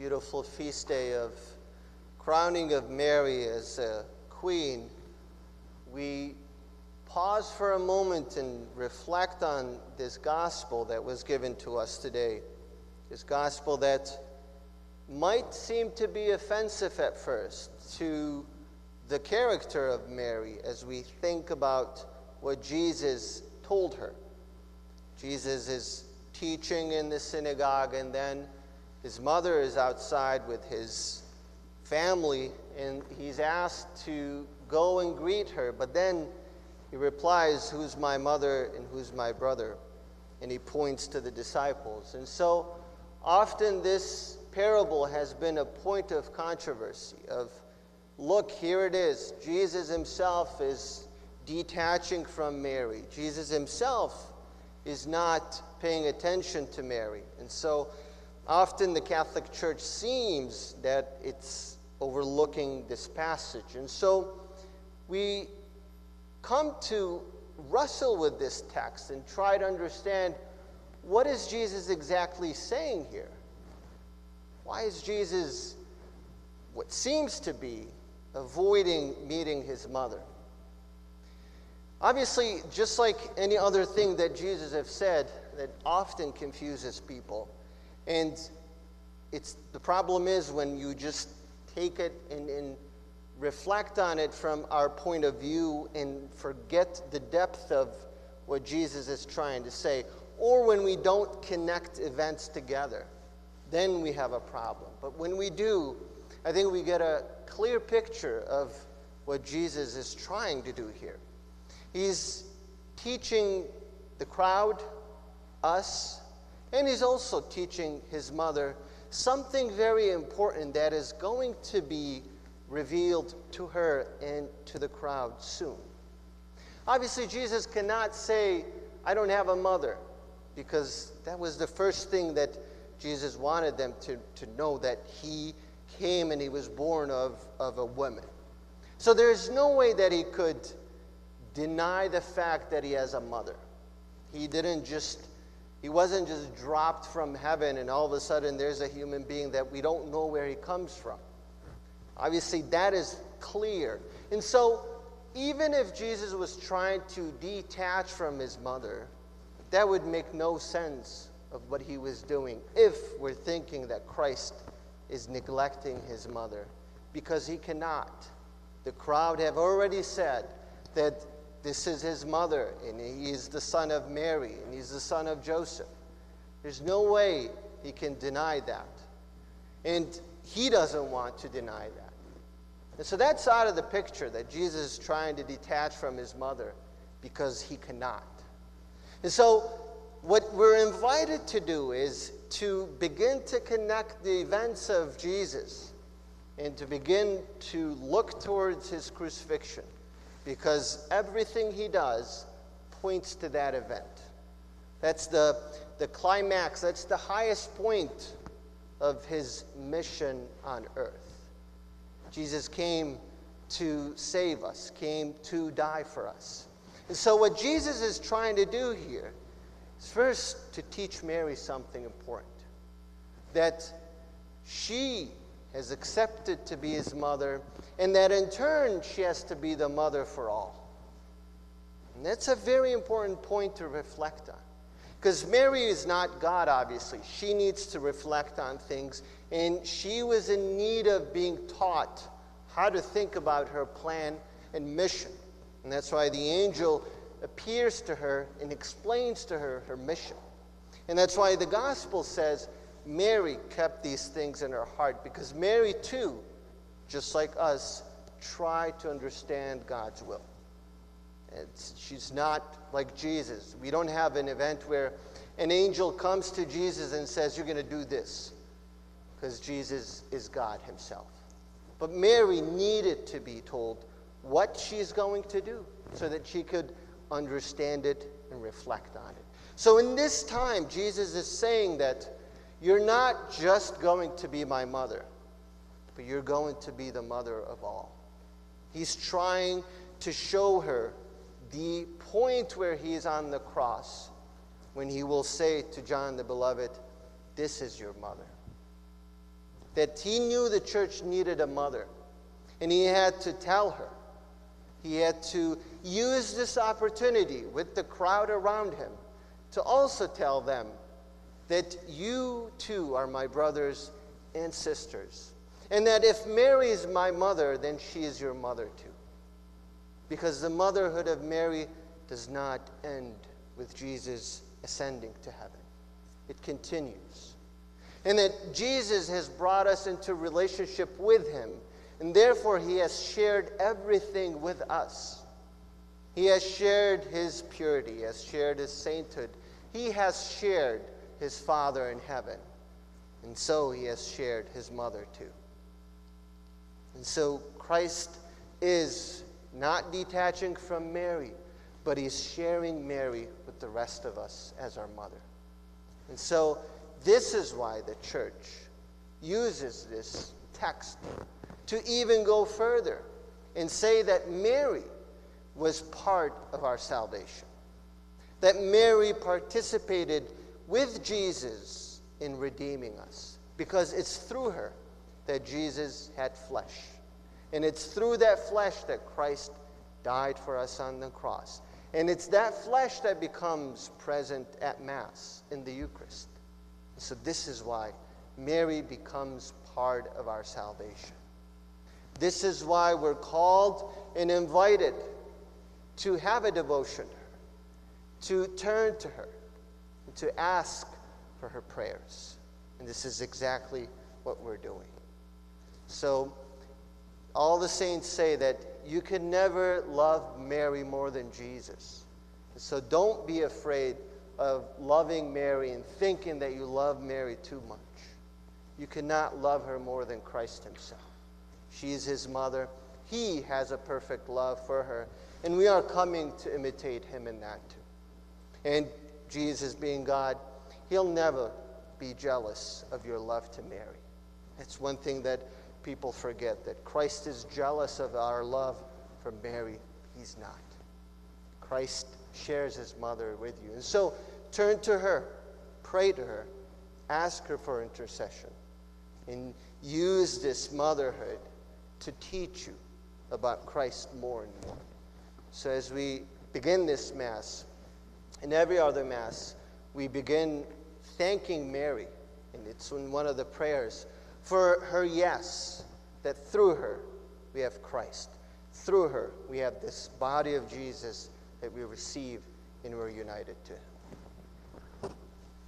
beautiful feast day of crowning of Mary as a queen, we pause for a moment and reflect on this gospel that was given to us today. This gospel that might seem to be offensive at first to the character of Mary as we think about what Jesus told her. Jesus is teaching in the synagogue, and then his mother is outside with his family, and he's asked to go and greet her. But then he replies, "Who's my mother and who's my brother?" And he points to the disciples. And so often this parable has been a point of controversy of, look, here it is. Jesus himself is detaching from Mary. Jesus himself is not paying attention to Mary. And so often the Catholic Church seems that it's overlooking this passage. And so we come to wrestle with this text and try to understand, what is Jesus exactly saying here? Why is Jesus, what seems to be, avoiding meeting his mother? Obviously, just like any other thing that Jesus has said, that often confuses people. And the problem is when you just take it and reflect on it from our point of view and forget the depth of what Jesus is trying to say, or when we don't connect events together, then we have a problem. But when we do, I think we get a clear picture of what Jesus is trying to do here. He's teaching the crowd, us, and he's also teaching his mother something very important that is going to be revealed to her and to the crowd soon. Obviously, Jesus cannot say, "I don't have a mother," because that was the first thing that Jesus wanted them to know, that he came and he was born of a woman. So there's no way that he could deny the fact that he has a mother. He wasn't just dropped from heaven and all of a sudden there's a human being that we don't know where he comes from. Obviously, that is clear. And so, even if Jesus was trying to detach from his mother, that would make no sense of what he was doing if we're thinking that Christ is neglecting his mother, because he cannot. The crowd have already said that this is his mother, and he is the son of Mary, and he's the son of Joseph. There's no way he can deny that. And he doesn't want to deny that. And so that's out of the picture, that Jesus is trying to detach from his mother because he cannot. And so what we're invited to do is to begin to connect the events of Jesus and to begin to look towards his crucifixion, because everything he does points to that event. That's the climax, that's the highest point of his mission on earth. Jesus came to save us, came to die for us. And so what Jesus is trying to do here is first to teach Mary something important, that she has accepted to be his mother, and that in turn she has to be the mother for all. And that's a very important point to reflect on, because Mary is not God, obviously. She needs to reflect on things, and she was in need of being taught how to think about her plan and mission. And that's why the angel appears to her and explains to her her mission. And that's why the gospel says Mary kept these things in her heart, because Mary too, just like us, tried to understand God's will. She's not like Jesus. We don't have an event where an angel comes to Jesus and says, "You're going to do this," because Jesus is God himself. But Mary needed to be told what she's going to do so that she could understand it and reflect on it. So in this time, Jesus is saying that you're not just going to be my mother, but you're going to be the mother of all. He's trying to show her the point where he is on the cross, when he will say to John the Beloved, "This is your mother." that he knew the church needed a mother. And he had to tell her. He had to use this opportunity with the crowd around him to also tell them that you too are my brothers and sisters. And that if Mary is my mother, then she is your mother too. Because the motherhood of Mary does not end with Jesus ascending to heaven. It continues. And that Jesus has brought us into relationship with him. And therefore, he has shared everything with us. He has shared his purity. He has shared his sainthood. He has shared his Father in heaven. And so he has shared his mother too. And so Christ is not detaching from Mary, but he's sharing Mary with the rest of us as our mother. And so this is why the church uses this text to even go further and say that Mary was part of our salvation. That Mary participated with Jesus in redeeming us. Because it's through her that Jesus had flesh. And it's through that flesh that Christ died for us on the cross. And it's that flesh that becomes present at Mass in the Eucharist. So this is why Mary becomes part of our salvation. This is why we're called and invited to have a devotion to her, to turn to her, and to ask for her prayers. And this is exactly what we're doing. So all the saints say that you can never love Mary more than Jesus. So don't be afraid of loving Mary and thinking that you love Mary too much. You cannot love her more than Christ himself. She is his mother. He has a perfect love for her. And we are coming to imitate him in that too. And Jesus being God, he'll never be jealous of your love to Mary. It's one thing that people forget, that Christ is jealous of our love for Mary. He's not. Christ shares his mother with you. And so turn to her, pray to her, ask her for intercession, and use this motherhood to teach you about Christ more and more. So as we begin this Mass, and every other Mass, we begin thanking Mary, and it's in one of the prayers, for her yes, that through her we have Christ. Through her we have this body of Jesus that we receive and we're united to him.